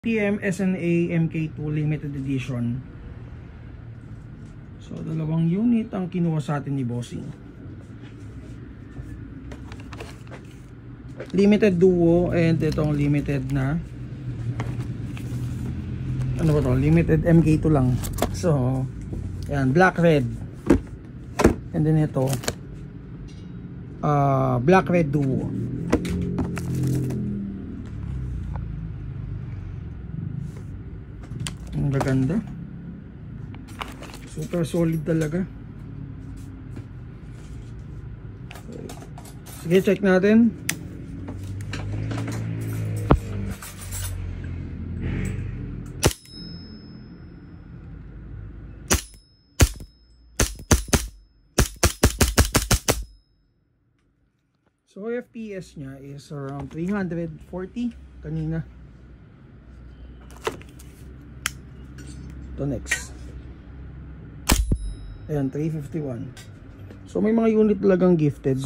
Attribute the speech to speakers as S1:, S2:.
S1: PM SNA MK2 limited edition. So dalawang unit ang kinuha sa atin ni Bossing. Limited duo and itong limited na ano ba to? Limited MK2 lang. So yan, black red. And then ito black red duo. Ang gaganda, super solid talaga. Sige, check natin. So FPS nya is around 340 kanina. Next, ayan, 351. So may mga unit talagang gifted.